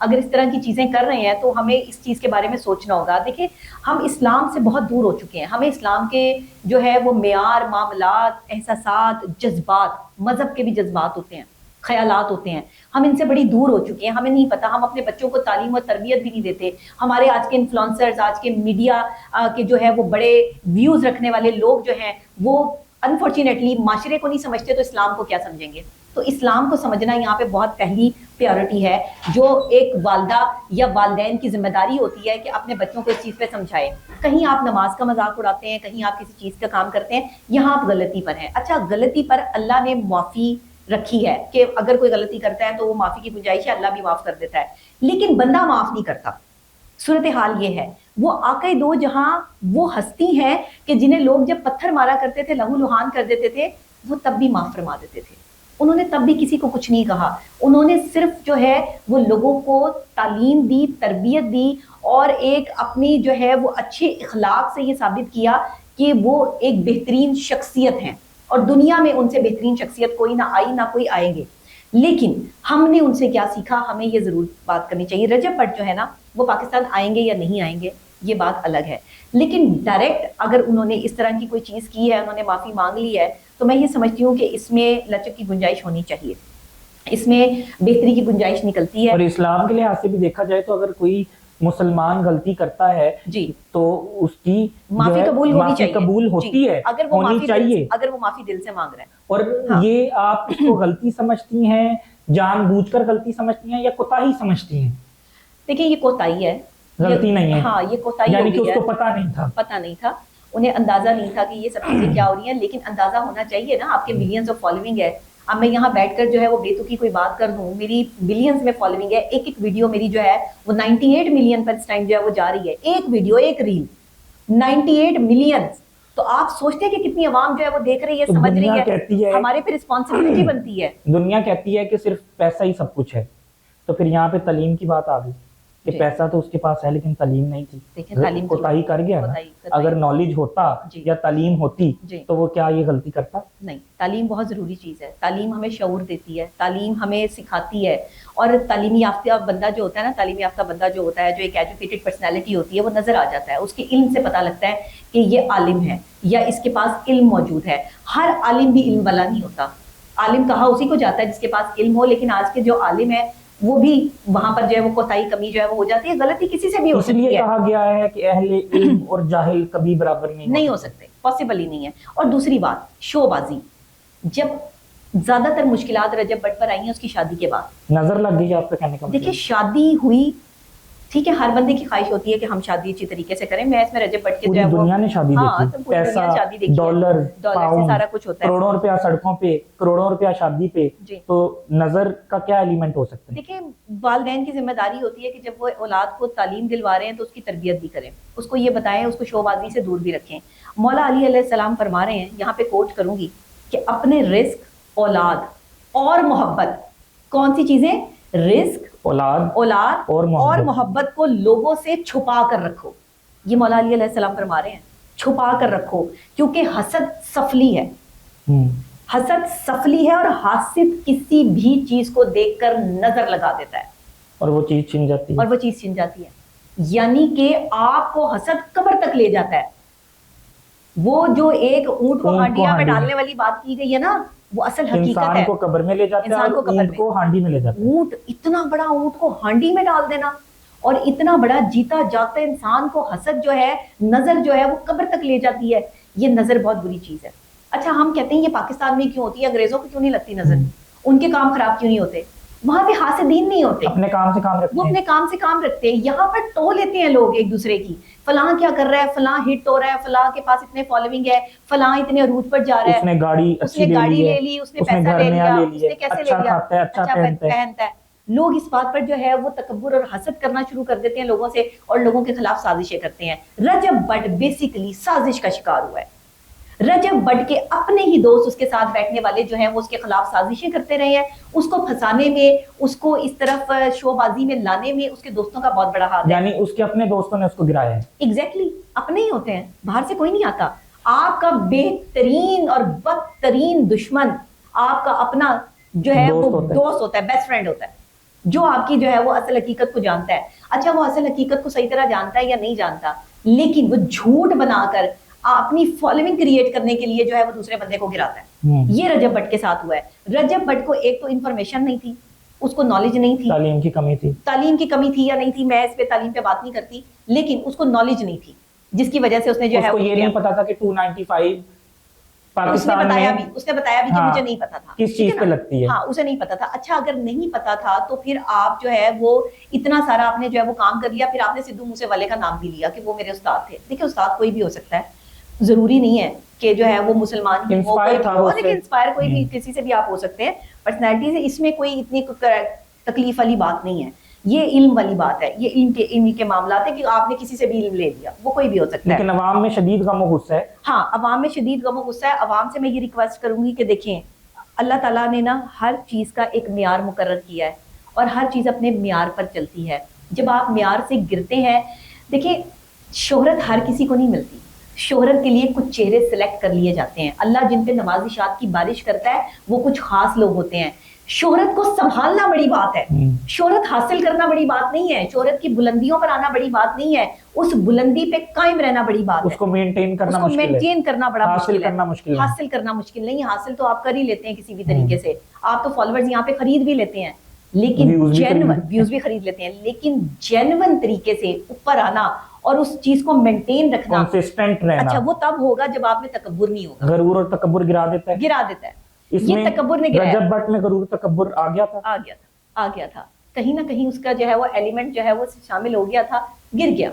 اگر اس طرح کی چیزیں کر رہے ہیں تو ہمیں اس چیز کے بارے میں سوچنا ہوگا. دیکھیں ہم اسلام سے بہت دور ہو چکے ہیں. ہمیں اسلام کے جو ہے وہ معیار، معاملات، احساسات، جذبات، مذہب کے بھی جذبات ہوتے ہیں، خیالات ہوتے ہیں، ہم ان سے بڑی دور ہو چکے ہیں. ہمیں نہیں پتا، ہم اپنے بچوں کو تعلیم اور تربیت بھی نہیں دیتے. ہمارے آج کے انفلوئنسرز، آج کے میڈیا کے جو ہے وہ بڑے ویوز رکھنے والے لوگ جو ہیں وہ انفارچونیٹلی معاشرے کو نہیں سمجھتے تو اسلام کو کیا سمجھیں گے. تو اسلام کو سمجھنا یہاں پہ بہت پہلی پیورٹی ہے، جو ایک والدہ یا والدین کی ذمہ داری ہوتی ہے کہ اپنے بچوں کو اس چیز پہ سمجھائے. کہیں آپ نماز کا مذاق اڑاتے ہیں، کہیں آپ کسی چیز کا کام کرتے ہیں، یہاں آپ غلطی پر ہیں. اچھا غلطی پر اللہ نے معافی رکھی ہے کہ اگر کوئی غلطی کرتا ہے تو وہ معافی کی گنجائش ہے، اللہ بھی معاف کر دیتا ہے، لیکن بندہ معاف نہیں کرتا. صورتحال یہ ہے. وہ آقا دو جہاں وہ ہستی ہیں کہ جنہیں لوگ جب پتھر مارا کرتے تھے، لہو لہان کر دیتے تھے، وہ تب بھی معاف فرما دیتے تھے. انہوں نے تب بھی کسی کو کچھ نہیں کہا. انہوں نے صرف جو ہے وہ لوگوں کو تعلیم دی، تربیت دی، اور ایک اپنی جو ہے وہ اچھے اخلاق سے یہ ثابت کیا کہ وہ ایک بہترین شخصیت ہیں، اور دنیا میں ان سے بہترین شخصیت کوئی نہ آئی، نہ کوئی آئیں گے. لیکن ہم نے ان سے کیا سیکھا، ہمیں یہ ضرور بات کرنی چاہیے. رجب بٹ جو ہے نا وہ پاکستان آئیں گے یا نہیں آئیں گے یہ بات الگ ہے، لیکن ڈائریکٹ اگر انہوں نے اس طرح کی کوئی چیز کی ہے، انہوں نے معافی مانگ لی ہے، تو میں یہ سمجھتی ہوں کہ اس میں لچک کی گنجائش ہونی چاہیے، اس میں بہتری کی گنجائش نکلتی ہے. اور اسلام کے لحاظ سے بھی دیکھا جائے تو اگر کوئی مسلمان غلطی کرتا ہے جی تو اس کی معافی قبول ہونی چاہیے، قبول ہوتی ہے، اگر وہ ہونی چاہیے. اگر وہ معافی دل سے مانگ رہے ہیں. اور یہ آپ اس کو غلطی سمجھتی ہیں، جان بوجھ کر غلطی سمجھتی ہیں یا کوتاہی سمجھتی ہیں؟ دیکھیں یہ کوتاہی ہے، غلطی نہیں ہے. ہاں یہ کوتاہی یعنی کہ ہو گئی اس ہے. کو پتہ نہیں تھا، پتہ نہیں تھا، انہیں اندازہ نہیں تھا کہ یہ سب چیزیں کیا ہو رہی ہیں. لیکن اندازہ ہونا چاہیے نا، آپ کے ملینز آف فالوئنگ ہے. اب میں یہاں بیٹھ کر جو ہے وہ بے تکی کوئی بات کر دوں، میری بلینز میں فالوئنگ ہے. ایک ایک ویڈیو میری جو ہے وہ 98 ملین پر اس ٹائم جو ہے وہ جا رہی ہے. ایک ویڈیو، ایک ریل 98 ملین. تو آپ سوچتے ہیں کہ کتنی عوام جو ہے وہ دیکھ رہی ہے، سمجھ رہی ہے. ہمارے پہ رسپانسبلٹی بنتی ہے. دنیا کہتی ہے کہ صرف پیسہ ہی سب کچھ ہے، تو پھر یہاں پہ تعلیم کی بات آ گئی کہ پیسہ تو اس کے پاس ہے لیکن تعلیم نہیں تھی. دیکھیں تعلیم کوتاہی کر گیا نا. اگر نالج ہوتا یا تعلیم ہوتی تو وہ کیا یہ غلطی کرتا؟ نہیں. تعلیم بہت ضروری چیز ہے. تعلیم ہمیں شعور دیتی ہے، تعلیم ہمیں سکھاتی ہے. اور تعلیمی یافتہ بندہ جو ہوتا ہے نا، تعلیم یافتہ بندہ جو ہوتا ہے، جو ایک ایجوکیٹڈ پرسنالٹی ہوتی ہے، وہ نظر آ جاتا ہے. اس کے علم سے پتہ لگتا ہے کہ یہ عالم ہے یا اس کے پاس علم موجود ہے. ہر عالم بھی علم والا نہیں ہوتا. عالم کہا اسی کو جاتا ہے جس کے پاس علم ہو. لیکن آج کے جو عالم ہے وہ بھی وہاں پر جو ہے وہ کوتاہی کمی جو ہے وہ ہو جاتی ہے. غلطی کسی سے بھی ہو سکتی ہے. اس لیے کہا گیا ہے کہ اہل علم اور جاہل کبھی برابر نہیں ہو سکتے، پاسبل ہی نہیں ہے. اور دوسری بات، شو بازی. جب زیادہ تر مشکلات رجب بٹ پر آئی ہیں اس کی شادی کے بعد. نظر لگ گئی آپ کا کہنے کا مطلب؟ دیکھیں شادی ہوئی، ٹھیک ہے، ہر بندے کی خواہش ہوتی ہے کہ ہم شادی اچھی طریقے سے کریں. میں اس میں رجب بٹ کے جو ہے وہ دنیا نے شادی دیکھی، پیسہ، ڈالر، سے سارا کچھ ہوتا ہے، کروڑوں روپیہ سڑکوں پہ، کروڑوں روپیہ شادی پہ. تو نظر کا کیا ایلیمنٹ ہو سکتا ہے؟ دیکھیں والدین کی ذمہ داری ہوتی ہے کہ جب وہ اولاد کو تعلیم دلوا رہے ہیں تو اس کی تربیت بھی کریں، اس کو یہ بتائیں، اس کو شو بازی سے دور بھی رکھیں. مولا علی علیہ السلام فرما رہے ہیں، یہاں پہ کوٹ کروں گی، کہ اپنے رزق، اولاد اور محبت، کون سی چیزیں؟ رزق، اولاد اور محبت کو لوگوں سے چھپا کر رکھو. یہ مولا علی علیہ السلام فرما رہے ہیں، چھپا کر رکھو، کیونکہ حسد سفلی ہے. حسد سفلی ہے، اور حاسد کسی بھی چیز کو دیکھ کر نظر لگا دیتا ہے اور وہ چیز چھن جاتی ہے. یعنی کہ آپ کو حسد قبر تک لے جاتا ہے. وہ جو ایک اونٹ کو ہانڈیاں میں ڈالنے والی بات کی گئی ہے نا، وہ اصل حقیقت ہے. انسان کو قبر میں لے جاتا ہے اور اونٹ کو ہانڈی میں لے جاتا ہے. اونٹ، اتنا بڑا اونٹ کو ہانڈی میں ڈال دینا، اور اتنا بڑا جیتا جاگتا انسان کو حسد جو ہے، نظر جو ہے وہ قبر تک لے جاتی ہے. یہ نظر بہت بری چیز ہے. اچھا ہم کہتے ہیں یہ پاکستان میں کیوں ہوتی ہے، انگریزوں کو کیوں نہیں لگتی نظر؟ ان کے کام خراب کیوں نہیں ہوتے؟ وہاں پہ حاسدین نہیں ہوتے، اپنے کام سے کام رکھتے ہیں، وہ اپنے کام سے کام رکھتے ہیں. یہاں پر ٹو لیتے ہیں لوگ ایک دوسرے کی، فلاں کیا کر رہا ہے، فلاں ہٹ ہو رہا ہے، فلاں کے پاس اتنے فالوئنگ ہے، فلاں اتنے عروج پر جا رہا ہے، اس نے گاڑی لے لی، اس نے پیسہ لے لیا، اس نے کیسے لے لیا، اچھا پہنتا ہے. لوگ اس بات پر جو ہے وہ تکبر اور حسد کرنا شروع کر دیتے ہیں لوگوں سے، اور لوگوں کے خلاف سازشیں کرتے ہیں. رجب بٹ بیسیکلی سازش کا شکار ہوا ہے. رجب بٹ کے اپنے ہی دوست، اس کے ساتھ بیٹھنے والے جو ہیں وہ اس کے خلاف سازشیں کرتے رہے ہیں. اس کو پھنسانے میں، اس کو اس طرف شو بازی میں لانے میں اس کے دوستوں کا بہت بڑا ہاتھ ہے. یعنی اس کے اپنے دوستوں نے اس کو گرایا ہے. ایگزیکٹلی، اپنے ہی ہوتے ہیں، باہر سے کوئی نہیں آتا. آپ کا بہترین اور بدترین دشمن آپ کا اپنا جو ہے وہ دوست ہوتا ہے، بیسٹ فرینڈ ہوتا ہے. جو آپ کی جو ہے وہ اصل حقیقت کو جانتا ہے. اچھا وہ اصل حقیقت کو صحیح طرح جانتا ہے یا نہیں جانتا, لیکن وہ جھوٹ بنا کر اپنی فالوئنگ کریٹ کرنے کے لیے جو ہے وہ دوسرے بندے کو گراتا ہے. یہ رجب بٹ کے ساتھ ہوا ہے. رجب بٹ کو ایک تو انفارمیشن نہیں تھی, اس کو نالج نہیں تھی, تعلیم کی کمی تھی, تعلیم کی کمی تھی یا نہیں تھی, میں اس پہ تعلیم پہ بات نہیں کرتی, لیکن اس کو نالج نہیں تھی, جس کی وجہ سے اس نے جو ہے یہ نہیں پتا تھا کہ 295 پاکستان میں, اس نے بتایا بھی کہ مجھے نہیں پتا تھا کس چیز پہ لگتی ہے. ہاں اسے نہیں پتا تھا. اچھا اگر نہیں پتا تھا تو پھر آپ جو ہے وہ اتنا سارا آپ نے جو ہے وہ کام کر لیا, پھر آپ نے سدھو موسے والے کا نام بھی لیا کہ وہ میرے استاد تھے. دیکھیں استاد کوئی بھی ہو سکتا ہے, ضروری نہیں ہے کہ جو ہے وہ مسلمان ہی ہو, لیکن انسپائر کوئی بھی کسی سے بھی آپ ہو سکتے ہیں پرسنالٹی سے. اس میں کوئی اتنی تکلیف والی بات نہیں ہے, یہ علم والی بات ہے, یہ علم کے معاملات ہے کہ آپ نے کسی سے بھی علم لے لیا, وہ کوئی بھی ہو سکتا ہے. لیکن عوام میں شدید غم و غصہ ہے. ہاں عوام میں شدید غم و غصہ ہے. عوام سے میں یہ ریکویسٹ کروں گی کہ دیکھیں اللہ تعالیٰ نے نا ہر چیز کا ایک معیار مقرر کیا ہے اور ہر چیز اپنے معیار پر چلتی ہے. جب آپ معیار سے گرتے ہیں, دیکھیں شہرت ہر کسی کو نہیں ملتی, شہرت کے لیے کچھ چہرے سلیکٹ کر لیے جاتے ہیں. اللہ جن پہ نوازشات کی بارش کرتا ہے وہ کچھ خاص لوگ ہوتے ہیں. شہرت کو سنبھالنا بڑی بات ہے, شہرت حاصل کرنا بڑی بات نہیں ہے, شہرت کی بلندیوں پر آنا بڑی بات نہیں ہے, اس بلندی پہ قائم رہنا بڑی بات ہے, اس کو مینٹین کرنا مشکل ہے, مینٹین کرنا بڑا حاصل مشکل ہے, حاصل کرنا مشکل نہیں. حاصل تو آپ کر ہی لیتے ہیں کسی بھی طریقے سے, آپ تو فالوورز یہاں پہ خرید بھی لیتے ہیں, لیکن ویوز بھی خرید لیتے ہیں, لیکن جینون طریقے سے اوپر آنا اور اس چیز کو مینٹین رکھنا, کنسسٹنٹ رہنا, اچھا وہ تب ہوگا جب آپ میں تکبر نہیں ہوگا. غرور اور تکبر گرا دیتا ہے. یہ تکبر نے گرایا. رجب بٹ میں غرور تکبر آ گیا تھا, کہیں نہ کہیں اس کا جو ہے وہ ایلیمنٹ جو ہے وہ شامل ہو گیا تھا, گر گیا.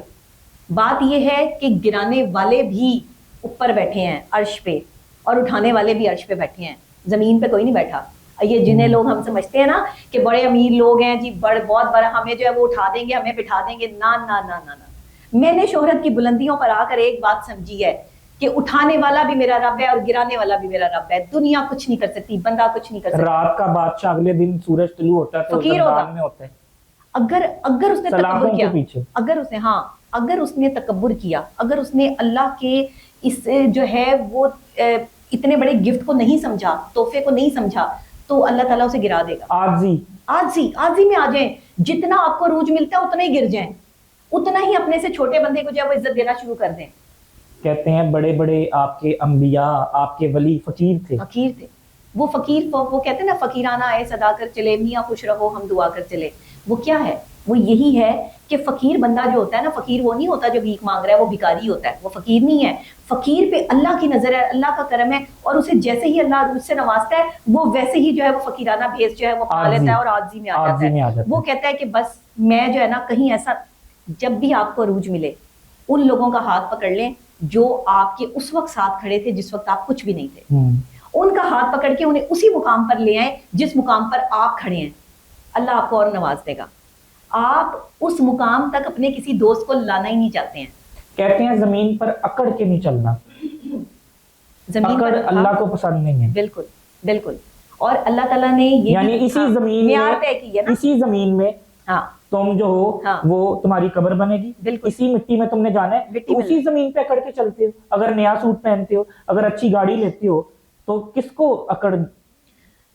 بات یہ ہے کہ گرانے والے بھی اوپر بیٹھے ہیں عرش پہ, اور اٹھانے والے بھی عرش پہ بیٹھے ہیں, زمین پہ کوئی نہیں بیٹھا. یہ جنہیں لوگ ہم سمجھتے ہیں نا کہ بڑے امیر لوگ ہیں جی, بہت بڑا, ہمیں جو ہے وہ اٹھا دیں گے, ہمیں بٹھا دیں گے, نا نا نا نا نا. میں نے شہرت کی بلندیوں پر آ کر ایک بات سمجھی ہے کہ اٹھانے والا بھی میرا رب ہے اور گرانے والا بھی میرا رب ہے. دنیا کچھ نہیں کر سکتی, بندہ کچھ نہیں کر سکتا. رات کا بادشاہ اگلے دن سورج طلوع ہوتا ہے تو دربار میں ہوتا ہے. اگر اس نے تکبر کیا, اگر اس نے تکبر کیا, اگر اس نے اللہ کے اس جو ہے وہ اتنے بڑے گفٹ کو نہیں سمجھا, تحفے کو نہیں سمجھا, تو اللہ تعالیٰ اسے گرا دے گا. آجزی میں آ جائیں, جتنا آپ کو عروج ملتا ہے اتنا ہی گر جائیں, اتنا ہی اپنے سے چھوٹے بندے کو جو ہے وہ عزت دینا شروع کر دیں. کہتے ہیں بڑے بڑے آپ کے انبیاء, آپ کے ولی فقیر تھے. وہ فقیر, وہ کہتے ہیں نا فقیرانہ آئے صدا کر چلے, میاں خوش رہو ہم دعا کر چلے. وہ کیا ہے, وہ یہی ہے کہ فقیر بندہ جو ہوتا ہے نا, فقیر وہ نہیں ہوتا جو بھیک مانگ رہا ہے, وہ بھکاری ہوتا ہے, وہ فقیر نہیں ہے. فقیر پہ اللہ کی نظر ہے, اللہ کا کرم ہے, اور اسے جیسے ہی اللہ عروج سے نوازتا ہے وہ ویسے ہی جو ہے وہ فقیرانہ بھیس جو ہے وہ پا لیتا ہے اور عاجزی میں آ جاتا ہے. وہ کہتا ہے کہ بس میں جو ہے نا کہیں ایسا, جب بھی آپ کو عروج ملے ان لوگوں کا ہاتھ پکڑ لیں جو آپ کے اس وقت ساتھ کھڑے تھے جس وقت آپ کچھ بھی نہیں تھے. ان کا ہاتھ پکڑ کے انہیں اسی مقام پر لے آئیں جس مقام پر آپ کھڑے ہیں. اللہ آپ کو اور نواز دے گا. آپ اس مقام تک اپنے کسی دوست کو لانا ہی نہیں چاہتے ہیں. کہتے ہیں زمین پر اکڑ کے نہیں چلنا, زمین پر اللہ کو پسند نہیں ہے. بالکل. اور اللہ تعالیٰ نے یہ یعنی اسی زمین میں تم جو ہو وہ تمہاری قبر بنے گی, اسی مٹی میں تم نے جانا ہے, اسی زمین پہ اکڑ کے چلتے ہو. اگر نیا سوٹ پہنتے ہو, اگر اچھی گاڑی لیتے ہو, تو کس کو اکڑ,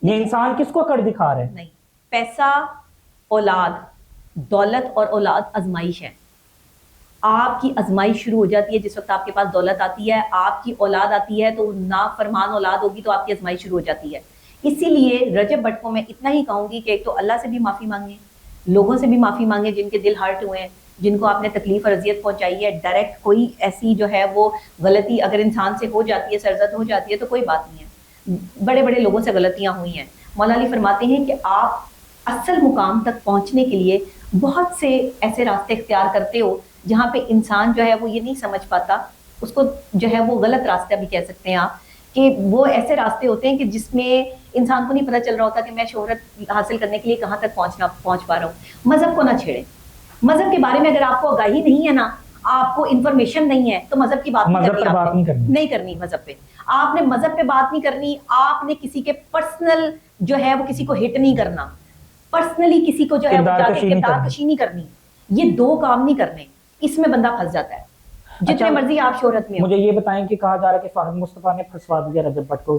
یہ انسان کس کو اکڑ دکھا رہے ہیں؟ نہیں, پیسہ, اولاد, دولت اور اولاد آزمائش ہے. آپ کی آزمائش شروع ہو جاتی ہے جس وقت آپ کے پاس دولت آتی ہے, آپ کی اولاد آتی ہے تو نافرمان اولاد ہوگی تو آپ کی آزمائش شروع ہو جاتی ہے. اسی لیے رجب بٹ کو میں اتنا ہی کہوں گی کہ ایک تو اللہ سے بھی معافی مانگیں, لوگوں سے بھی معافی مانگیں جن کے دل ہرٹ ہوئے ہیں, جن کو آپ نے تکلیف اور اذیت پہنچائی ہے. ڈائریکٹ کوئی ایسی جو ہے وہ غلطی اگر انسان سے ہو جاتی ہے, سرزد ہو جاتی ہے, تو کوئی بات نہیں ہے. بڑے بڑے لوگوں سے غلطیاں ہوئی ہیں. مولا علی فرماتے ہیں کہ آپ اصل مقام تک پہنچنے کے لیے بہت سے ایسے راستے اختیار کرتے ہو جہاں پہ انسان جو ہے وہ یہ نہیں سمجھ پاتا, اس کو جو ہے وہ غلط راستہ بھی کہہ سکتے ہیں آپ, کہ وہ ایسے راستے ہوتے ہیں کہ جس میں انسان کو نہیں پتہ چل رہا ہوتا کہ میں شہرت حاصل کرنے کے لیے کہاں تک پہنچ پا رہا ہوں. مذہب کو نہ چھیڑیں. مذہب کے بارے میں اگر آپ کو آگاہی نہیں ہے نا, آپ کو انفارمیشن نہیں ہے, تو مذہب کی بات نہیں کرنی. مذہب پہ آپ نے مذہب پہ بات نہیں کرنی. آپ نے کسی کے پرسنل جو ہے وہ کسی کو ہٹ نہیں کرنا, پرسنلی کسی کو جو ہے کردار کشی نہیں کرنی. یہ دو کام نہیں کرنے, اس میں بندہ پھنس جاتا ہے جتنے مرضی آپ شہرت میں. مجھے یہ بتائیں کہ کہا جا رہا ہے کہ فہد مصطفیٰ نے پھنسوا دیا رجب بٹ کو.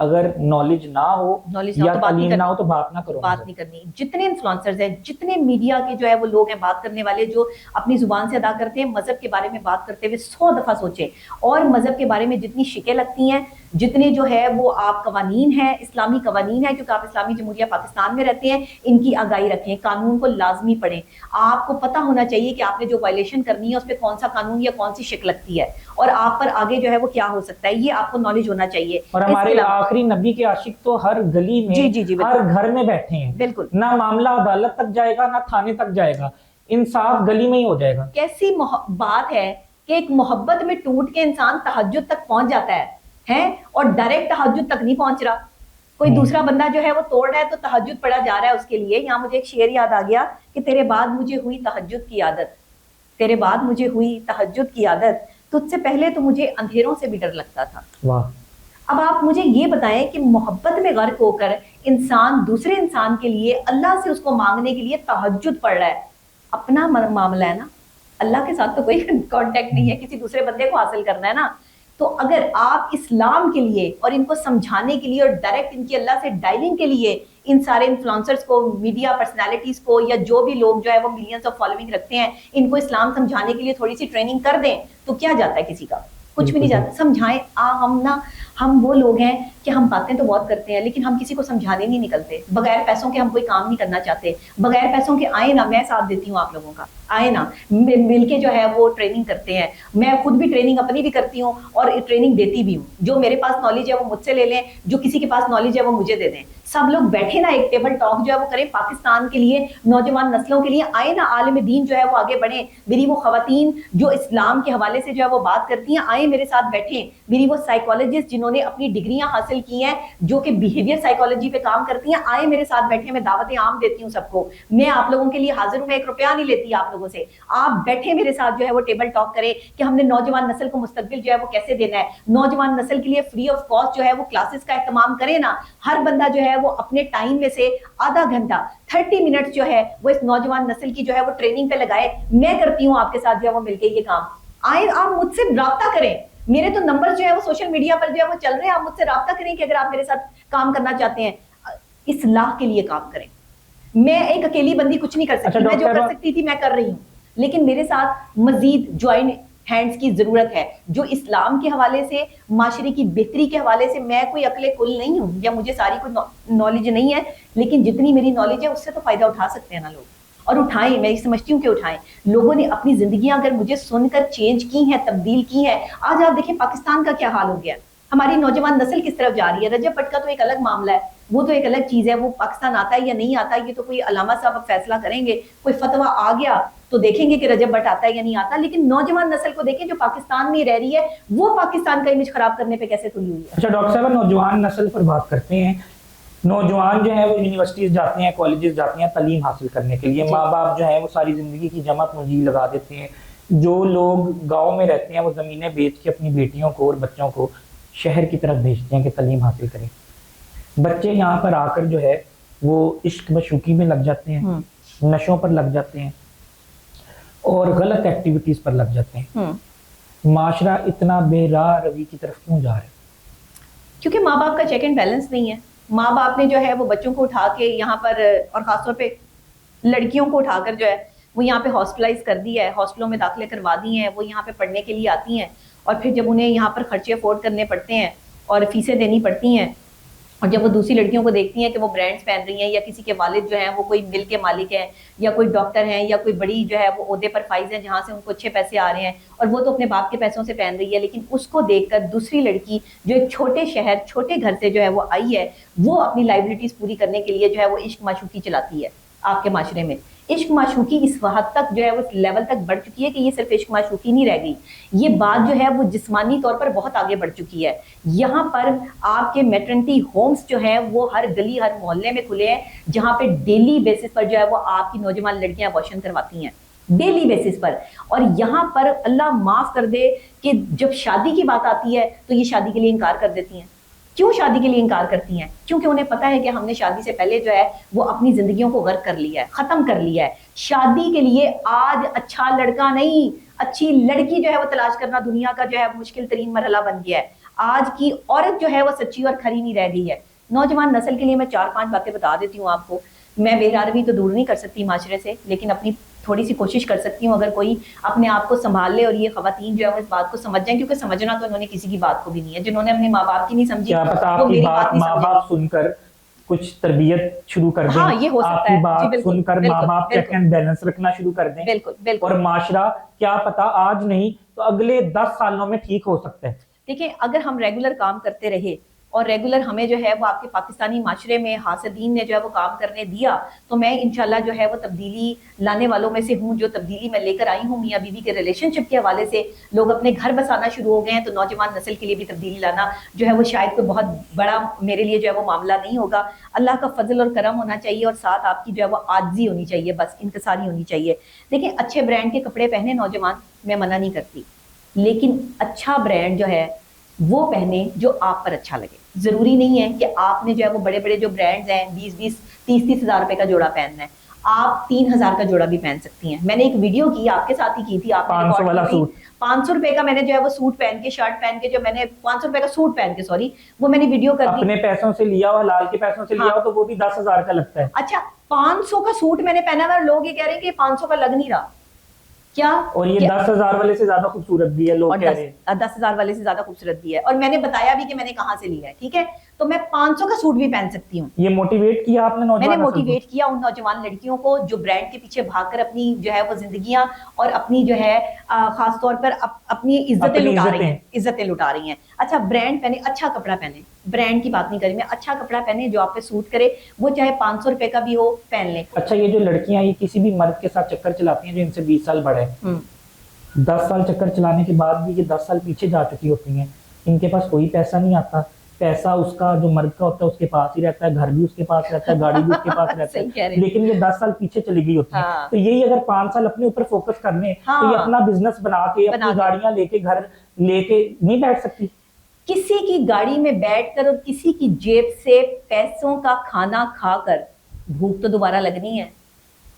اگر نالج نہ ہو Knowledge نہ ہو یا تو بات نہیں تعلیم کرنی. نہ ہو تو بات نہ کرو. بات نہیں کرنی. جتنے انفلوئنسرز ہیں, جتنے میڈیا کے جو ہے وہ لوگ ہیں بات کرنے والے, جو اپنی زبان سے ادا کرتے ہیں, مذہب کے بارے میں بات کرتے ہوئے 100 دفعہ سوچیں. اور مذہب کے بارے میں جتنی شکیں لگتی ہیں, جتنے جو ہے وہ آپ قوانین ہیں, اسلامی قوانین ہیں, کیونکہ آپ اسلامی جمہوریہ پاکستان میں رہتے ہیں, ان کی آگاہی رکھیں, قانون کو لازمی پڑھیں. آپ کو پتہ ہونا چاہیے کہ آپ نے جو وائلیشن کرنی ہے اس پہ کون سا قانون یا کون سی شک لگتی ہے, اور آپ پر آگے جو ہے وہ کیا ہو سکتا ہے, یہ آپ کو نالج ہونا چاہیے. اور ہمارے آخری نبی کے عاشق تو ہر گلی میں, جی ہر گھر میں بیٹھے ہیں. بالکل. نہ معاملہ عدالت تک جائے گا, نہ تھانے تک جائے گا, انصاف گلی میں ہی ہو جائے گا. کیسی بات ہے کہ ایک محبت میں ٹوٹ کے انسان تہجد تک پہنچ جاتا ہے, اور ڈائریکٹ تہجد تک نہیں پہنچ رہا. کوئی دوسرا بندہ جو ہے وہ توڑ رہا ہے تو تہجد پڑھا جا رہا ہے اس کے لیے. یہاں مجھے ایک شعر یاد آ گیا کہ تیرے بعد مجھے ہوئی تہجد کی عادت, تیرے بعد مجھے ہوئی تہجد کی عادت, تجھ سے پہلے تو مجھے اندھیروں سے بھی ڈر لگتا تھا. واہ. اب آپ مجھے یہ بتائیں کہ محبت میں غرق ہو کر انسان دوسرے انسان کے لیے اللہ سے اس کو مانگنے کے لیے تہجد پڑھ رہا ہے. اپنا معاملہ ہے نا, اللہ کے ساتھ تو کوئی کانٹیکٹ نہیں ہے, کسی دوسرے بندے کو حاصل کرنا ہے نا. تو اگر آپ اسلام کے لیے اور ان کو سمجھانے کے لیے اور ڈائریکٹ ان کی اللہ سے ڈائلنگ کے لیے ان سارے انفلوئنسرز کو, میڈیا پرسنالٹیز کو, یا جو بھی لوگ جو ہے وہ ملینز آف فالوئنگ رکھتے ہیں, ان کو اسلام سمجھانے کے لیے تھوڑی سی ٹریننگ کر دیں تو کیا جاتا ہے کسی کا, کچھ بھی نہیں جاتا. سمجھائیں. ہم وہ لوگ ہیں کہ ہم باتیں تو بہت کرتے ہیں لیکن ہم کسی کو سمجھانے نہیں نکلتے. بغیر پیسوں کے ہم کوئی کام نہیں کرنا چاہتے. بغیر پیسوں کے آئے نا, میں ساتھ دیتی ہوں آپ لوگوں کا, آئے نا مل کے جو ہے وہ ٹریننگ کرتے ہیں. میں خود بھی ٹریننگ اپنی بھی کرتی ہوں اور ٹریننگ دیتی بھی ہوں. جو میرے پاس نالج ہے وہ مجھ سے لے لیں, جو کسی کے پاس نالج ہے وہ مجھے دے دیں. سب لوگ بیٹھے نا, ایک ٹیبل ٹاک جو ہے وہ کریں پاکستان کے لیے, نوجوان نسلوں کے لیے. آئے نا عالم دین جو ہے وہ آگے بڑھیں. میری وہ خواتین جو اسلام کے حوالے سے جو ہے وہ بات کرتی ہیں, آئیں میرے ساتھ بیٹھیں. میری وہ سائیکالوجسٹ جنہوں نے اپنی ڈگریاں حاصل کی ہیں, جو کہ بیہیویئر سائیکالوجی پہ کام کرتی ہیں, آئیں میرے ساتھ بیٹھیں. میں دعوتیں عام دیتی ہوں سب کو. میں آپ لوگوں کے لیے حاضر ہوں, میں 1 روپیہ نہیں لیتی آپ لوگوں سے. آپ بیٹھے میرے ساتھ جو ہے وہ ٹیبل ٹاک کریں کہ ہم نے نوجوان نسل کو مستقبل جو ہے وہ کیسے دینا ہے. نوجوان نسل کے لیے فری آف کاسٹ جو ہے وہ کلاسز کا اہتمام کریں نا. ہر بندہ جو ہے وہ اپنے ٹائم میں سے آدھا گھنٹہ 30 منٹ جو ہے وہ اس نوجوان نسل کی جو ہے وہ ٹریننگ پہ لگائے. میں کرتی ہوں آپ کے ساتھ جو ہے وہ مل کے یہ کام. آئیں آپ مجھ سے رابطہ کریں. میرے تو نمبر جو ہے وہ سوشل میڈیا پر جو ہے وہ چل رہے ہیں. آپ مجھ سے رابطہ کریں کہ اگر آپ میرے ساتھ کام کرنا چاہتے ہیں, اصلاح کے لیے کام کریں. میں ایک اکیلی بندی کچھ نہیں کر سکتی. میں جو کر سکتی تھی میں کر رہی ہوں, لیکن میرے ساتھ مزید جوائن ہینڈز کی ضرورت ہے. جو اسلام کے حوالے سے, معاشرے کی بہتری کے حوالے سے, میں کوئی عقل کل نہیں ہوں یا مجھے ساری کوئی نالج نہیں ہے, لیکن جتنی میری نالج ہے اس سے تو فائدہ اٹھا سکتے ہیں نا لوگ, اور اٹھائیں. میں یہ سمجھتی ہوں کہ اٹھائیں. لوگوں نے اپنی زندگیاں اگر مجھے سن کر چینج کی ہیں, تبدیل کی ہیں. آج آپ دیکھیں پاکستان کا کیا حال ہو گیا, ہماری نوجوان نسل کس طرف جا رہی ہے. رجب بٹ کا تو ایک الگ معاملہ ہے, وہ تو ایک الگ چیز ہے. وہ پاکستان آتا ہے یا نہیں آتا, یہ تو کوئی علامہ صاحب اب فیصلہ کریں گے. کوئی فتویٰ آ گیا تو دیکھیں گے کہ رجب بٹ آتا ہے یا نہیں آتا. لیکن نوجوان نسل کو دیکھیں جو پاکستان میں رہ رہی ہے, وہ پاکستان کا امیج خراب کرنے پہ کیسے تلی ہوئی ہے. اچھا ڈاکٹر صاحب, نوجوان نسل پر بات کرتے ہیں. نوجوان جو ہے وہ یونیورسٹیز جاتے ہیں, کالجز جاتے ہیں تعلیم حاصل کرنے کے لیے. ماں باپ جو ہے وہ ساری زندگی کی جمع پونجی لگا دیتے ہیں. جو لوگ گاؤں میں رہتے ہیں وہ زمینیں بیچ کے اپنی بیٹیوں کو اور بچوں کو شہر کی طرف بھیجتے ہیں کہ تعلیم حاصل کریں. بچے یہاں پر آ کر جو ہے وہ عشق مشوقی میں لگ جاتے ہیں, نشوں پر لگ جاتے ہیں اور غلط ایکٹیویٹیز پر لگ جاتے ہیں. معاشرہ اتنا بے راہ روی کی طرف کیوں جا رہا ہے؟ کیونکہ ماں باپ کا چیک اینڈ بیلنس نہیں ہے. ماں باپ نے جو ہے وہ بچوں کو اٹھا کے یہاں پر, اور خاص طور پہ لڑکیوں کو اٹھا کر جو ہے وہ یہاں پہ ہاسٹلائز کر دیا ہے, ہاسٹلوں میں داخلے کروا دی ہیں. وہ یہاں پہ پڑھنے کے لیے آتی ہیں, اور پھر جب انہیں یہاں پر خرچے افورڈ کرنے پڑتے ہیں اور فیسیں دینی پڑتی ہیں, اور جب وہ دوسری لڑکیوں کو دیکھتی ہیں کہ وہ برانڈز پہن رہی ہیں, یا کسی کے والد جو ہیں وہ کوئی مل کے مالک ہیں, یا کوئی ڈاکٹر ہیں, یا کوئی بڑی جو ہے وہ عہدے پر فائز ہیں جہاں سے ان کو اچھے پیسے آ رہے ہیں, اور وہ تو اپنے باپ کے پیسوں سے پہن رہی ہے, لیکن اس کو دیکھ کر دوسری لڑکی جو ایک چھوٹے شہر, چھوٹے گھر سے جو ہے وہ آئی ہے, وہ اپنی لائبلٹیز پوری کرنے کے لیے جو ہے وہ عشق معشوقی چلاتی ہے. آپ کے معاشرے میں عشق معشوقی اس حد تک جو ہے وہ لیول تک بڑھ چکی ہے کہ یہ صرف عشق معشوقی نہیں رہ گئی, یہ بات جو ہے وہ جسمانی طور پر بہت آگے بڑھ چکی ہے. یہاں پر آپ کے میٹرنٹی ہومز جو ہیں وہ ہر گلی, ہر محلے میں کھلے ہیں, جہاں پہ ڈیلی بیسس پر جو ہے وہ آپ کی نوجوان لڑکیاں ابارشن کرواتی ہیں, ڈیلی بیسس پر. اور یہاں پر اللہ معاف کر دے کہ جب شادی کی بات آتی ہے تو یہ شادی کے لیے انکار کر دیتی ہیں. کیوں شادی کے لیے انکار کرتی ہیں؟ کیونکہ انہیں پتا ہے کہ ہم نے شادی سے پہلے جو ہے وہ اپنی زندگیوں کو غرق کر لیا ہے، ختم کر لیا ہے. شادی کے لیے آج اچھا لڑکا نہیں، اچھی لڑکی جو ہے وہ تلاش کرنا دنیا کا جو ہے مشکل ترین مرحلہ بن گیا ہے. آج کی عورت جو ہے وہ سچی اور کھری نہیں رہ گئی ہے. نوجوان نسل کے لیے میں 4-5 باتیں بتا دیتی ہوں آپ کو. میں بے روی تو دور نہیں کر سکتی معاشرے سے، لیکن اپنی تھوڑی سی کوشش کر سکتی ہوں اگر کوئی اپنے آپ کو سنبھال لے اور یہ خواتین جو ہے وہ اس بات کو سمجھ جائیں، کیونکہ سمجھنا تو انہوں نے کسی کی بات کو بھی نہیں ہے. جنہوں نے اپنے ماں باپ کی نہیں سمجھی کیا پتا وہ آپ کی میری بات بات نہیں ماں سمجھیں باپ سن کر کچھ تربیت شروع کر دیں. ہاں یہ ہو آپ سکتا کی ہے. جی بات بالکل سن کر ماں باپ چیک اینڈ بیلنس رکھنا شروع کر دیں. بالکل بالکل. اور معاشرہ کیا پتا آج نہیں تو اگلے 10 سالوں میں ٹھیک ہو سکتا ہے. دیکھیں اگر ہم ریگولر کام کرتے رہے اور ریگولر ہمیں جو ہے وہ آپ کے پاکستانی معاشرے میں حاسدین نے جو ہے وہ کام کرنے دیا تو میں انشاءاللہ جو ہے وہ تبدیلی لانے والوں میں سے ہوں. جو تبدیلی میں لے کر آئی ہوں میاں بیوی کے ریلیشن شپ کے حوالے سے، لوگ اپنے گھر بسانا شروع ہو گئے ہیں، تو نوجوان نسل کے لیے بھی تبدیلی لانا جو ہے وہ شاید کوئی بہت بڑا میرے لیے جو ہے وہ معاملہ نہیں ہوگا. اللہ کا فضل اور کرم ہونا چاہیے اور ساتھ آپ کی جو ہے وہ عاجزی ہونی چاہیے، بس انکساری ہونی چاہیے. دیکھیں اچھے برانڈ کے کپڑے پہنے نوجوان، میں منع نہیں کرتی، لیکن اچھا برانڈ جو ہے وہ پہنے جو آپ پر اچھا لگے. ضروری نہیں ہے کہ آپ نے جو ہے وہ بڑے بڑے جو برانڈز ہیں 20-20 30-30 ہزار روپے کا جوڑا پہننا ہے، آپ 3,000 کا جوڑا بھی پہن سکتی ہیں. میں نے ایک ویڈیو کی آپ کے ساتھ ہی کی تھی، آپ نے 500 والا سوٹ 500 روپے کا میں نے جو ہے وہ سوٹ پہن کے شرٹ پہن کے جو میں نے 500 روپے کا سوٹ پہن کے سوری وہ میں نے ویڈیو کر دی. اپنے پیسوں سے لیا ہو، حلال کے پیسوں سے لیا ہو تو وہ بھی 10,000 کا لگتا ہے. اچھا 500 کا سوٹ میں نے پہنا ہوا اور لوگ یہ کہہ رہے ہیں کہ 500 کا لگ نہیں رہا کیا؟ اور یہ 10,000 والے سے زیادہ خوبصورت بھی ہے، لوگ کہہ رہے ہیں 10,000 والے سے زیادہ خوبصورت بھی ہے. اور میں نے بتایا بھی کہ میں نے کہاں سے لیا ہے. ٹھیک ہے تو میں 500 کا سوٹ بھی پہن سکتی ہوں. یہ موٹیویٹ کیا آپ نے میں نوجوان نے نسل کو؟ موٹیویٹ کیا ان نوجوان لڑکیوں کو جو برانڈ کے پیچھے بھاگ کر اپنی جو ہے وہ زندگیاں اور اپنی جو ہے خاص طور پر اپنی عزتیں لٹا رہی ہیں، عزتیں لٹا رہی ہیں. اچھا برانڈ پہنے، اچھا کپڑا پہنے، برانڈ کی بات نہیں کری میں، اچھا کپڑا پہنے جو آپ پہ سوٹ کرے، وہ چاہے 500 روپے کا بھی ہو پہن لیں. اچھا یہ جو لڑکیاں یہ کسی بھی مرد کے ساتھ چکر چلاتی ہیں جو ان سے 20 سال بڑے ہیں، 10 سال چکر چلانے کے بعد بھی یہ 10 سال پیچھے جا چکی ہوتی ہیں، ان کے پاس کوئی پیسہ نہیں آتا. پیسہ اس کا جو مرد کا ہوتا ہے اس کے پاس ہی رہتا ہے، گھر بھی اس کے پاس رہتا ہے، گاڑی بھی اس کے پاس رہتا ہے، لیکن یہ 10 سال پیچھے چلی گئی ہوتی ہیں. تو یہی اگر 5 سال اپنے اوپر فوکس کرنے تو یہ اپنا بزنس بنا کے اپنی گاڑیاں لے کے گھر لے کے نہیں بیٹھ سکتی. کسی کی گاڑی میں بیٹھ کر اور کسی کی جیب سے پیسوں کا کھانا کھا کر بھوک تو دوبارہ لگنی ہے،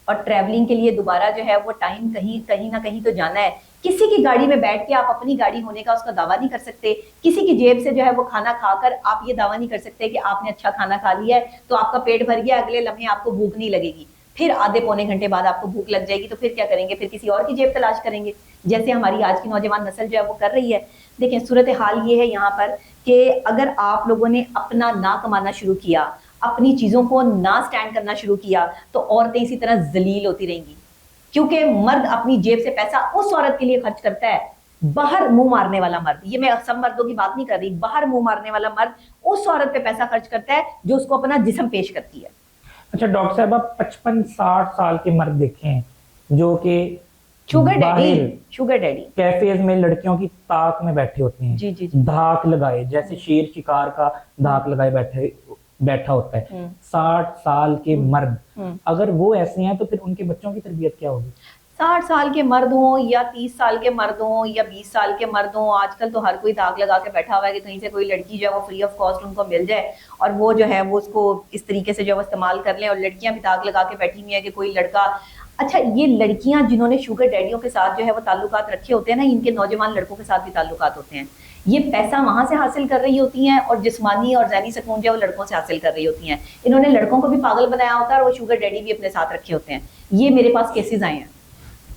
اور ٹریولنگ کے لیے دوبارہ جو ہے وہ ٹائم کہیں نہ کہیں تو جانا ہے. کسی کی گاڑی میں بیٹھ کے آپ اپنی گاڑی ہونے کا اس کا دعویٰ نہیں کر سکتے. کسی کی جیب سے جو ہے وہ کھانا کھا کر آپ یہ دعویٰ نہیں کر سکتے کہ آپ نے اچھا کھانا کھا لیا ہے تو آپ کا پیٹ بھر گیا، اگلے لمحے آپ کو بھوک نہیں لگے گی، پھر آدھے پونے گھنٹے بعد آپ کو بھوک لگ جائے گی. تو پھر کیا کریں گے؟ پھر کسی اور کی جیب تلاش کریں گے، جیسے ہماری آج کی نوجوان نسل جو ہے وہ کر رہی ہے. دیکھیں صورتحال یہ ہے یہاں پر کہ اگر آپ لوگوں نے اپنا نہ کمانا شروع کیا، اپنی چیزوں کو نہ سٹینڈ کرنا شروع کیا، تو عورتیں اسی طرح ذلیل ہوتی رہیں گی. کیونکہ مرد اپنی جیب سے پیسہ اس عورت کے لیے خرچ کرتا ہے، باہر منہ مارنے والا مرد، یہ میں سب مردوں کی بات نہیں کر رہی، باہر منہ مارنے والا مرد اس عورت پہ پیسہ خرچ کرتا ہے جو اس کو اپنا جسم پیش کرتی ہے. اچھا ڈاکٹر صاحب آپ 55-60 سال کے مرد دیکھیں ہیں جو کہ شوگر ڈیڈی کیفیز میں لڑکیوں کی طاق میں بیٹھے ہوتے ہیں، جی جی دھاک لگائے جیسے شیر شکار کا دھاک لگائے بیٹھا ہوتا ہے. 60 سال کے مرد اگر وہ ایسے ہیں تو پھر ان کے بچوں کی تربیت کیا ہوگی؟ 60 سال کے مرد ہوں یا 30 سال کے مرد ہوں یا 20 سال کے مرد ہوں، آج کل تو ہر کوئی داغ لگا کے بیٹھا ہوا ہے کہ کہیں سے کوئی لڑکی جو ہے وہ فری آف کاسٹ ان کو مل جائے اور وہ جو ہے وہ اس کو اس طریقے سے جو ہے وہ استعمال کر لیں. اور لڑکیاں بھی داغ لگا کے بیٹھی ہوئی ہیں کہ کوئی لڑکا. اچھا یہ لڑکیاں جنہوں نے شوگر ڈیڈیوں کے ساتھ جو ہے وہ تعلقات رکھے ہوتے ہیں نا، ان کے نوجوان لڑکوں کے ساتھ بھی تعلقات ہوتے ہیں. یہ پیسہ وہاں سے حاصل کر رہی ہوتی ہیں اور جسمانی اور ذہنی سکون جو ہے وہ لڑکوں سے حاصل کر رہی ہوتی ہیں. انہوں نے لڑکوں کو بھی پاگل بنایا ہوتا ہے اور وہ شوگر ڈیڈی بھی اپنے ساتھ رکھے ہوتے ہیں. یہ میرے پاس کیسز آئے ہیں،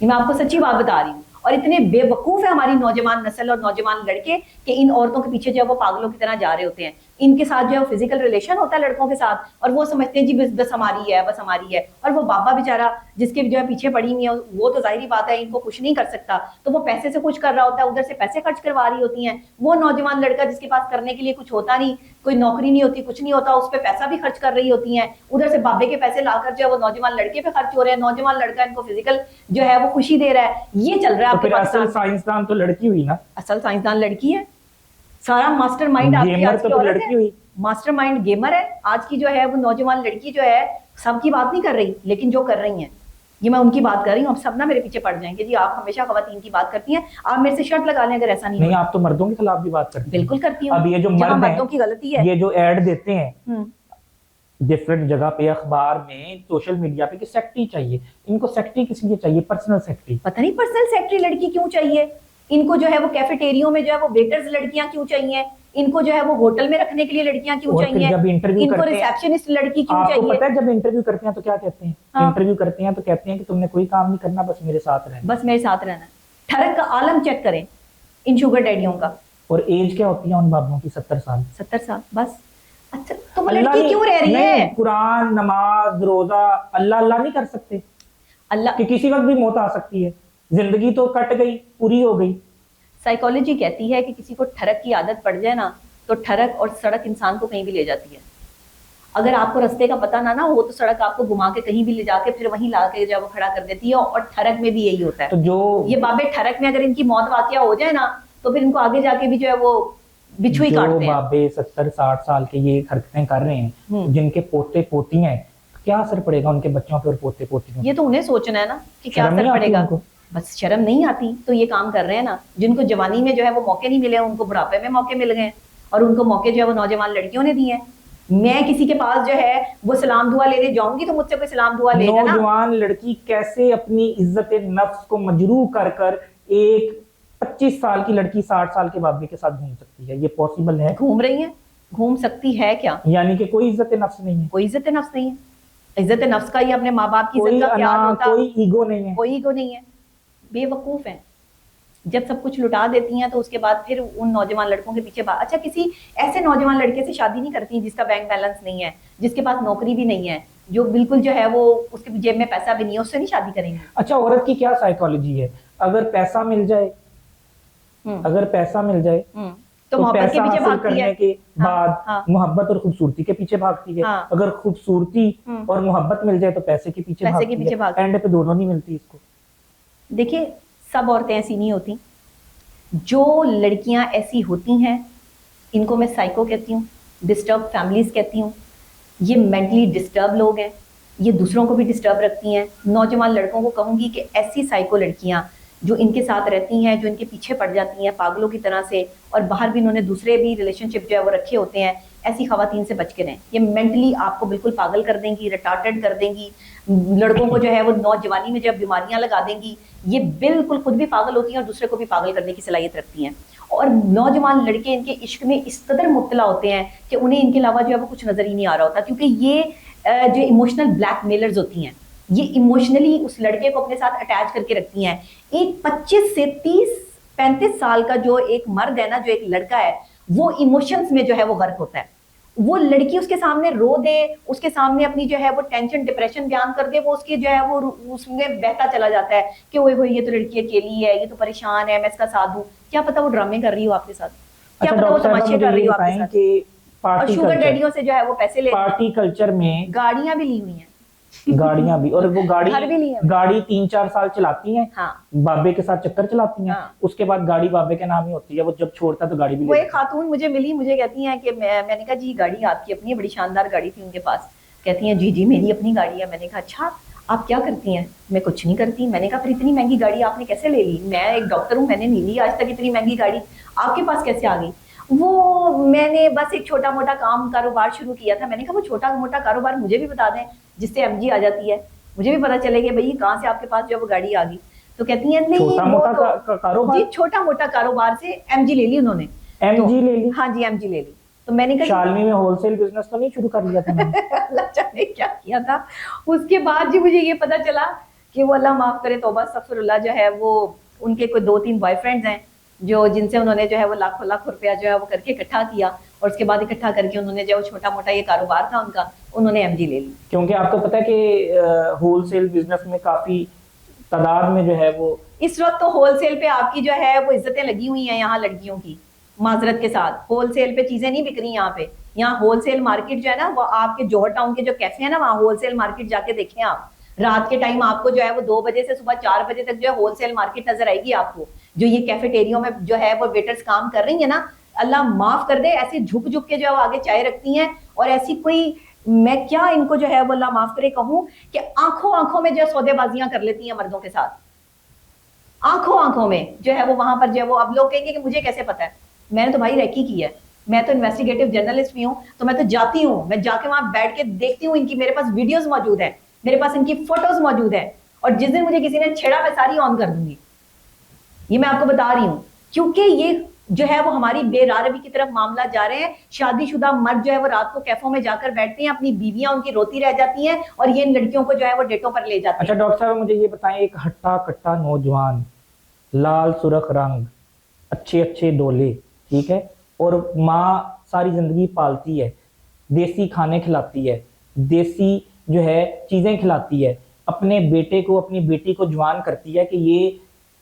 میں آپ کو سچی بات بتا رہی ہوں. اور اتنے بے وقوف ہے ہماری نوجوان نسل اور نوجوان لڑکے کہ ان عورتوں کے پیچھے جو ہے وہ پاگلوں کی طرح جا رہے ہوتے ہیں. ان کے ساتھ جو ہے فزیکل ریلیشن ہوتا ہے لڑکوں کے ساتھ اور وہ سمجھتے ہیں جی بس ہماری ہے، بس ہماری ہے. اور وہ بابا بیچارہ جس کے جو ہے پیچھے پڑی ہوئی ہے وہ تو ظاہری بات ہے ان کو خوش نہیں کر سکتا، تو وہ پیسے سے خوش کر رہا ہوتا ہے، ادھر سے پیسے خرچ کروا رہی ہوتی ہیں. وہ نوجوان لڑکا جس کے پاس کرنے کے لیے کچھ ہوتا نہیں، کوئی نوکری نہیں ہوتی، کچھ نہیں ہوتا، اس پہ پیسہ بھی خرچ کر رہی ہوتی ہیں. ادھر سے بابے کے پیسے لا کر جو ہے وہ نوجوان لڑکے پہ خرچ ہو رہے ہیں. نوجوان لڑکا ان کو فزیکل جو ہے وہ خوشی دے رہا ہے. یہ چل رہا ہے. پھر اصل سائنسدان تو لڑکی ہوئی نا؟ اصل سائنسدان لڑکی ہے. سارا ماسٹر مائنڈ آپ کی آج کی عورت لڑکی ہوئی، ماسٹر مائنڈ گیمر ہے. آج کی جو ہے وہ نوجوان لڑکی جو ہے سب کی بات نہیں کر رہی لیکن جو کر رہی ہیں یہ میں ان کی بات کر رہی ہوں. اب سب نا میرے پیچھے پڑ جائیں گے جی آپ ہمیشہ خواتین کی بات کرتی ہیں, آپ میرے سے شرط لگا لیں اگر ایسا نہیں. آپ تو مردوں کے خلاف بھی بات کرتی ہیں. بالکل کرتی ہوں. اب یہ جو جہاں مرد مردوں کی غلطی ہے, یہ جو ایڈ دیتے ہیں ڈفرنٹ جگہ پہ, اخبار میں, سوشل میڈیا پہ کہ سیکٹری چاہیے, ان کو سیکٹری کس لیے چاہیے؟ Personal secretary. پتہ نہیں پرسنل سیکٹری لڑکی کیوں چاہیے ان کو, جو ہے وہ کیفیٹیریوں میں جو ہے وہ ویٹرز لڑکیاں کیوں چاہیے ان کو, جو ہے وہ ہوٹل میں رکھنے کے لیے لڑکیاں کیوں چاہیے, جب انٹرویو ان کو ریسیپشنسٹ لڑکی کیوں چاہیے. آپ کو پتہ ہے جب انٹرویو کرتے ہیں تو کیا کہتے ہیں؟ انٹرویو کرتے ہیں تو کہتے ہیں کہ تم نے کوئی کام نہیں کرنا, بس میرے ساتھ رہنا. بس میرے ساتھ رہنا. ٹھڑک کا عالم چیک کریں ان شوگر ڈیڈیوں کا. اور ایج کیا ہوتی ہے ان بابوں کی؟ 70 سال. 70 سال بس. اچھا تو وہ لڑکی کیوں رہ رہی ہے؟ قرآن, نماز, روزہ, اللہ نہیں کر سکتے؟ اللہ کہ کسی وقت بھی موت آ سکتی ہے, زندگی تو کٹ گئی, پوری ہو گئی. سائیکالوجی کہتی ہے کہ کسی کو ٹھڑک کی عادت پڑ جائے نا تو ٹھڑک اور سڑک انسان کو کہیں بھی لے جاتی ہے. اگر آپ کو رستے کا پتہ نہ ہو تو سڑک آپ کو گھما کے کہیں بھی لے جا کے پھر وہیں لا کے جو ہے وہ کھڑا کر دیتی ہے, اور ٹھڑک میں بھی یہی ہوتا ہے. تو جو یہ بابے ٹھڑک میں اگر ان کی موت واقعہ ہو جائے نا تو پھر ان کو آگے جا کے بھی جو ہے وہ بچھو ہی کاٹتے ہیں. بابے 70-60 سال کے یہ حرکتیں کر رہے ہیں, جن کے پوتے پوتی ہیں, کیا اثر پڑے گا ان کے بچوں پہ اور پوتے پوتیوں؟ یہ تو انہیں سوچنا ہے نا کہ کیا اثر پڑے گا. بس شرم نہیں آتی تو یہ کام کر رہے ہیں نا. جن کو جوانی میں جو ہے وہ موقع نہیں ملے ان کو بڑھاپے میں موقع مل گئے, اور ان کو موقع جو ہے وہ نوجوان لڑکیوں نے دیے ہیں. میں کسی کے پاس جو ہے وہ سلام دعا لینے جاؤں گی تو مجھ سے کوئی سلام دعا لے گا نا. نوجوان لڑکی کیسے اپنی عزت نفس کو مجروح کر کر ایک 25 سال کی لڑکی 60 سال کے بابے کے ساتھ گھوم سکتی ہے؟ یہ پاسبل ہے؟ گھوم رہی ہیں, گھوم سکتی ہے کیا؟ یعنی کہ کوئی عزت نفس نہیں ہے. کوئی عزت نفس نہیں ہے. عزت نفس کا یہ اپنے ماں باپ کی عزت کا خیال ہوتا, کوئی ایگو نہیں ہے. کوئی ایگو نہیں ہے. بے وقوف ہیں. جب سب کچھ لٹا دیتی ہیں تو اس کے بعد پھر ان نوجوان لڑکوں کے پیچھے اچھا کسی ایسے نوجوان لڑکے سے شادی نہیں کرتی جس کا بینک بیلنس نہیں ہے, جس کے پاس نوکری بھی نہیں ہے, جو بالکل جو ہے وہ اس کے جیب میں پیسہ بھی نہیں ہے, اس سے نہیں شادی کریں گے. اچھا عورت کی کیا سائیکالوجی ہے؟ اگر پیسہ مل جائے, اگر پیسہ مل جائے تو محبت کے پیچھے حاصل کرنے کے بعد محبت اور خوبصورتی کے پیچھے بھاگتی ہے. اگر خوبصورتی اور محبت مل جائے تو پیسے کے پیچھے بھاگتی ہے. اینڈ پہ دونوں نہیں ملتی اس کو. دیکھیے سب عورتیں ایسی نہیں ہوتی. جو لڑکیاں ایسی ہوتی ہیں ان کو میں سائیکو کہتی ہوں, ڈسٹرب فیملیز کہتی ہوں. یہ مینٹلی ڈسٹرب لوگ ہیں, یہ دوسروں کو بھی ڈسٹرب رکھتی ہیں. نوجوان لڑکوں کو کہوں گی کہ ایسی سائیکو لڑکیاں جو ان کے ساتھ رہتی ہیں, جو ان کے پیچھے پڑ جاتی ہیں پاگلوں کی طرح سے, اور باہر بھی انہوں نے دوسرے بھی ریلیشن شپ جو ہے وہ رکھے ہوتے ہیں, ایسی خواتین سے بچ کے رہیں. یہ مینٹلی آپ کو بالکل پاگل کر دیں گی, ریٹارڈڈ کر دیں گی. لڑکوں کو جو ہے وہ نوجوانی میں جب بیماریاں لگا دیں گی. یہ بالکل خود بھی پاگل ہوتی ہیں اور دوسرے کو بھی پاگل کرنے کی صلاحیت رکھتی ہیں. اور نوجوان لڑکے ان کے عشق میں اس قدر مبتلا ہوتے ہیں کہ انہیں ان کے علاوہ جو ہے وہ کچھ نظر ہی نہیں آ رہا ہوتا, کیونکہ یہ جو ایموشنل بلیک میلرز ہوتی ہیں یہ ایموشنلی اس لڑکے کو اپنے ساتھ اٹیچ کر کے رکھتی ہیں. ایک 25 سے 30-35 سال کا جو ایک مرد ہے نا, جو ایک لڑکا ہے, وہ ایموشنز میں جو ہے وہ غرق ہوتا ہے. وہ لڑکی اس کے سامنے رو دے, اس کے سامنے اپنی جو ہے وہ ٹینشن ڈپریشن بیان کر دے, وہ اس کی جو ہے وہ اس میں بہتا چلا جاتا ہے کہ اوئے ہوئے یہ تو لڑکی اکیلی ہے, یہ تو پریشان ہے, میں اس کا ساتھ دوں. کیا پتا وہ ڈرامے کر رہی ہو آپ کے ساتھ, کیا پتا وہ تماشے کر رہی ہو آپ کے ساتھ, اور شوگر ڈیڈیوں سے جو ہے وہ پیسے لے. پارٹی کلچر میں گاڑیاں بھی لی ہوئی ہیں, گاڑیاں بھی, اور وہ گاڑی 3-4 سال چلاتی ہیں, بابے کے ساتھ چکر چلاتی ہیں, اس کے بعد گاڑی بابے کے نام ہی ہوتی ہے. وہ جب چھوڑتا تو گاڑی بھی. وہ ایک خاتون مجھے ملی, مجھے کہتی ہیں کہ میں نے کہا جی گاڑی آپ کی اپنی, بڑی شاندار گاڑی تھی ان کے پاس. کہتی ہیں جی میری اپنی گاڑی ہے. میں نے کہا اچھا آپ کیا کرتی ہیں؟ میں کچھ نہیں کرتی. میں نے کہا پھر اتنی مہنگی گاڑی آپ نے کیسے لے لی؟ میں ایک ڈاکٹر ہوں, میں نے نہیں لی آج تک اتنی مہنگی گاڑی, آپ کے پاس کیسے آ گئی؟ وہ میں نے بس ایک چھوٹا موٹا کاروبار شروع کیا تھا. میں نے کہا وہ چھوٹا موٹا کاروبار مجھے بھی بتا دیں جس سے MG آ جاتی ہے, مجھے بھی پتا چلے کہ بھئی کہاں سے آپ کے پاس جو وہ گاڑی آ گئی. تو کہتی ہیں نہیں جی چھوٹا موٹا کاروبار سے MG لے لی انہوں نے. MG لے لی؟ ہاں جی MG لے لی. تو میں نے کہا شالنی میں ہول سیل بزنس تو نہیں شروع کر لیا تھا؟ اللہ جانے کیا کیا تھا. اس کے بعد جی مجھے یہ پتا چلا کہ وہ اللہ معاف کرے توبہ استغفر اللہ, جو ہے وہ ان کے کوئی 2-3 بوائے فرینڈز ہیں جو جن سے انہوں نے جو ہے وہ لاکھوں لاکھ روپیہ جو ہے وہ کر کے اکٹھا کیا, اور اس کے بعد اکٹھا کر کے انہوں نے جو چھوٹا موٹا یہ کاروبار تھا ان کا, انہوں نے MG لے لی. کیونکہ آپ کو پتا ہے کہ ہول سیل بزنس میں کافی تعداد میں جو ہے وہ اس وقت تو ہول سیل پہ آپ کی جو ہے وہ عزتیں لگی ہوئی ہیں یہاں لڑکیوں کی, معذرت کے ساتھ. ہول سیل پہ چیزیں نہیں بک رہی یہاں پہ. یہاں ہول سیل مارکیٹ جو ہے نا وہ آپ کے جوہر ٹاؤن کے جو کیفے ہیں نا, وہاں ہول سیل مارکیٹ جا کے دیکھیں آپ. رات کے ٹائم آپ کو جو ہے وہ 2 بجے سے صبح 4 بجے تک جو ہے ہول سیل مارکیٹ نظر آئے گی آپ کو. جو یہ کیفیٹیریوں میں جو ہے وہ ویٹرز کام کر رہی ہیں نا, اللہ معاف کر دے, ایسے جھک جھک کے جو ہے وہ آگے چائے رکھتی ہیں, اور ایسی کوئی میں کیا ان کو جو ہے وہ اللہ معاف کرے کہوں کہ آنکھوں آنکھوں میں جو ہے سودے بازیاں کر لیتی ہیں مردوں کے ساتھ, آنکھوں آنکھوں میں جو ہے وہ وہاں پر جو ہے وہ, اب لوگ کہیں گے کہ مجھے کیسے پتا ہے, میں نے تو بھائی ریکی کی ہے, میں تو انویسٹیگیٹو جرنلسٹ بھی ہوں, تو میں تو جاتی ہوں, میں جا کے وہاں بیٹھ کے دیکھتی ہوں, ان کی میرے پاس ویڈیوز موجود ہیں, میرے پاس ان کی فوٹوز موجود ہیں, اور جس دن مجھے کسی نے چھیڑا میں ساری آن کر دوں گی, یہ میں آپ کو بتا رہی ہوں, کیونکہ یہ جو ہے وہ ہماری بے راروی کی طرف معاملہ جا رہے ہیں. شادی شدہ مرد جو ہے وہ رات کو کیفوں میں جا کر بیٹھتے ہیں, اپنی بیویاں ان کی روتی رہ جاتی ہیں, اور یہ ان لڑکیوں کو جو ہے وہ ڈیٹوں پر لے جاتے ہیں. اچھا ڈاکٹر صاحب مجھے یہ بتائیں, ایک ہٹا کٹا نوجوان, لال سرخ رنگ, اچھے اچھے ڈولے, ٹھیک ہے, اور ماں ساری زندگی پالتی ہے, دیسی کھانے کھلاتی ہے, دیسی جو ہے چیزیں کھلاتی ہے, اپنے بیٹے کو اپنی بیٹی کو جوان کرتی ہے کہ یہ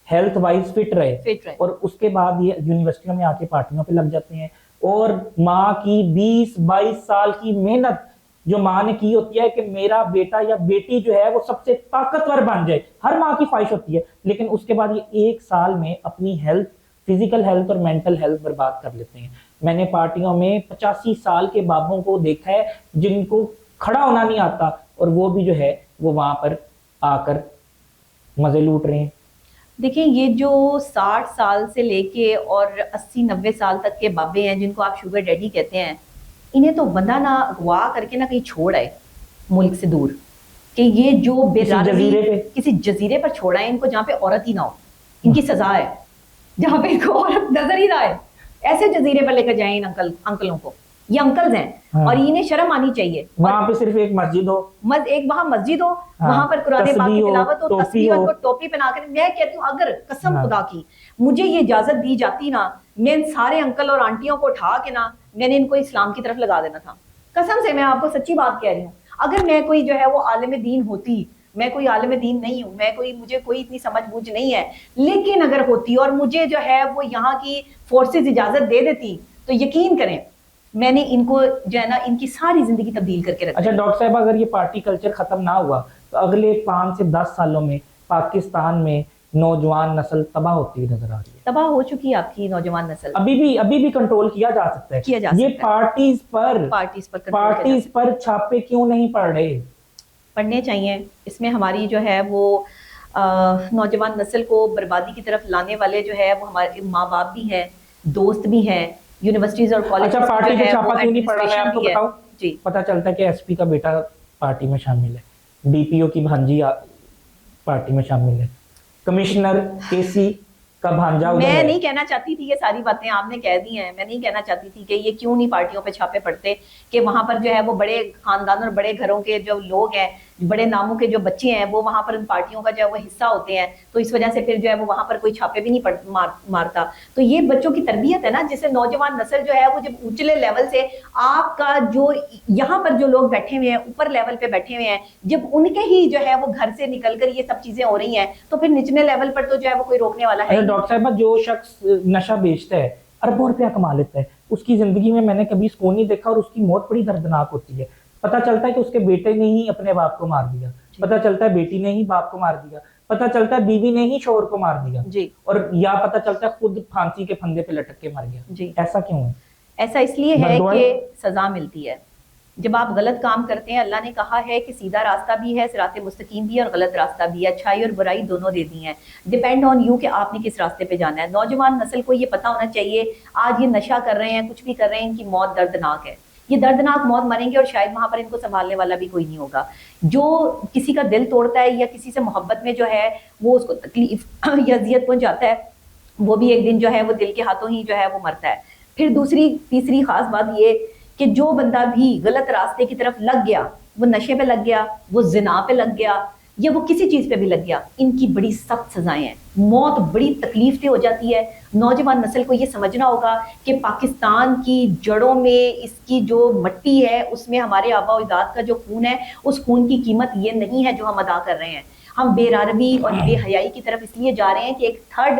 ہیلتھ وائز فٹ رہے, اور اس کے بعد یہ یونیورسٹیوں میں آ کے پارٹیوں پہ لگ جاتے ہیں, اور ماں کی 20-22 سال کی محنت جو ماں نے کی ہوتی ہے کہ میرا بیٹا یا بیٹی جو ہے وہ سب سے طاقتور بن جائے, ہر ماں کی خواہش ہوتی ہے, لیکن اس کے بعد یہ 1 سال میں اپنی ہیلتھ, فزیکل ہیلتھ اور مینٹل ہیلتھ برباد کر لیتے ہیں. میں نے پارٹیوں میں 85 سال کے بابوں کو دیکھا ہے جن کو کھڑا ہونا نہیں آتا, اور وہ بھی جو ہے وہ وہاں پر آ کر مزے لوٹ رہے ہیں. دیکھیں یہ جو 60 سال سے لے کے اور 80-90 سال تک کے بابے ہیں جن کو آپ شوگر ڈیڈی کہتے ہیں, انہیں تو بندہ نہ اغوا کر کے نہ کہیں چھوڑ آئے ملک سے دور, کہ یہ جو بے راروی کسی جزیرے پر چھوڑا ہے ان کو جہاں پہ عورت ہی نہ ہو, ان کی سزا ہے جہاں پہ ان کو عورت نظر ہی نہ آئے, ایسے جزیرے پر لے کر جائیں ان انکلوں کو, یہ انکلز ہیں, اور انہیں شرم آنی چاہیے. وہاں پہ صرف ایک مسجد ہو, ایک وہاں مسجد ہو, وہاں پر قرآن پاک کی تلاوت ہو, تسبیح ہو, ٹوپی پہنا کر, میں کہتی ہوں اگر قسم خدا کی مجھے یہ اجازت دی جاتی نا, میں ان سارے انکل اور آنٹیوں کو اٹھا کے نا میں نے ان کو اسلام کی طرف لگا دینا تھا. قسم سے میں آپ کو سچی بات کہہ رہی ہوں, اگر میں کوئی جو ہے وہ عالم دین ہوتی, میں کوئی عالم دین نہیں ہوں, مجھے کوئی اتنی سمجھ بوجھ نہیں ہے, لیکن اگر ہوتی اور مجھے جو ہے وہ یہاں کی فورسز اجازت دے دیتی تو یقین کریں میں نے ان کو جو ہے نا ان کی ساری زندگی تبدیل کر کے رکھا. اچھا ڈاکٹر صاحب اگر یہ پارٹی کلچر ختم نہ ہوا تو اگلے 5 سے 10 سالوں میں پاکستان میں نوجوان نسل تباہ ہوتی ہوئی نظر آ رہی ہے. تباہ ہو چکی ہے آپ کی نوجوان نسل, ابھی بھی کنٹرول کیا جا سکتا ہے. یہ پارٹیز پر چھاپے کیوں نہیں پڑ رہے؟ پڑھنے چاہیے. اس میں ہماری جو ہے وہ نوجوان نسل کو بربادی کی طرف لانے والے جو ہے وہ ہمارے ماں باپ بھی ہیں, دوست بھی ہیں, یونیورسٹیز اور کالج. اچھا پارٹی پہ چھاپا کیوں نہیں پڑ رہا, میں آپ کو بتاؤں. جی پتہ چلتا ہے کہ ایس پی کا بیٹا پارٹی میں شامل ہے, ڈی پی او کی بھانجی پارٹی میں شامل ہے, کمشنر کے سی کا بھانجا. میں نہیں کہنا چاہتی تھی یہ ساری باتیں آپ نے کہہ دی ہیں, میں نہیں کہنا چاہتی تھی کہ یہ کیوں نہیں پارٹیوں پہ چھاپے پڑتے, کہ وہاں پر جو ہے وہ بڑے خاندان اور بڑے گھروں کے جو لوگ ہیں, بڑے ناموں کے جو بچے ہیں وہ وہاں پر ان پارٹیوں کا جو ہے وہ حصہ ہوتے ہیں, تو اس وجہ سے پھر جو ہے وہ وہاں پر کوئی چھاپے بھی نہیں مارتا. تو یہ بچوں کی تربیت ہے نا, جسے نوجوان نسل جو ہے وہ جب اونچلے لیول سے آپ کا جو یہاں پر جو لوگ بیٹھے ہوئے ہیں اوپر لیول پہ بیٹھے ہوئے ہیں, جب ان کے ہی جو ہے وہ گھر سے نکل کر یہ سب چیزیں ہو رہی ہیں تو پھر نچلے لیول پر تو جو ہے وہ کوئی روکنے والا ہے. ڈاکٹر صاحبہ جو شخص نشہ بیچتا ہے اربوں روپیہ کما لیتا ہے, اس کی زندگی میں نے کبھی سکون نہیں دیکھا, اور اس کی موت بڑی دردناک ہوتی ہے. پتہ چلتا ہے کہ اس کے بیٹے نے ہی اپنے باپ کو مار دیا, پتہ چلتا ہے بیٹی نے ہی باپ کو مار دیا, پتہ چلتا ہے بیوی نے ہی شوہر کو مار دیا, اور یا پتہ چلتا ہے خود پھانسی کے پھندے پہ لٹک کے مر گیا. ایسا کیوں ہے؟ ایسا اس لیے ہے کہ سزا ملتی ہے جب آپ غلط کام کرتے ہیں. اللہ نے کہا ہے کہ سیدھا راستہ بھی ہے, صراط مستقیم بھی ہے, اور غلط راستہ بھی ہے, اچھائی اور برائی دونوں دے دی ہیں. ڈیپینڈ آن یو کہ آپ نے کس راستے پہ جانا ہے. نوجوان نسل کو یہ پتہ ہونا چاہیے, آج یہ نشہ کر رہے ہیں, کچھ بھی کر رہے ہیں, ان کی موت دردناک ہے. یہ دردناک موت مریں گے اور شاید وہاں پر ان کو سنبھالنے والا بھی کوئی نہیں ہوگا. جو کسی کا دل توڑتا ہے یا کسی سے محبت میں جو ہے وہ اس کو تکلیف یا اذیت پہنچاتا ہے, وہ بھی ایک دن جو ہے وہ دل کے ہاتھوں ہی جو ہے وہ مرتا ہے. پھر تیسری خاص بات یہ کہ جو بندہ بھی غلط راستے کی طرف لگ گیا, وہ نشے پہ لگ گیا, وہ زنا پہ لگ گیا, یا وہ کسی چیز پہ بھی لگ گیا, ان کی بڑی سخت سزائیں ہیں. موت بڑی تکلیف دہ ہو جاتی ہے. نوجوان نسل کو یہ سمجھنا ہوگا کہ پاکستان کی جڑوں میں اس کی جو مٹی ہے اس میں ہمارے آبا و اجداد کا جو خون ہے, اس خون کی قیمت یہ نہیں ہے جو ہم ادا کر رہے ہیں. ہم بے راروی اور بے حیائی کی طرف اس لیے جا رہے ہیں کہ ایک تھرڈ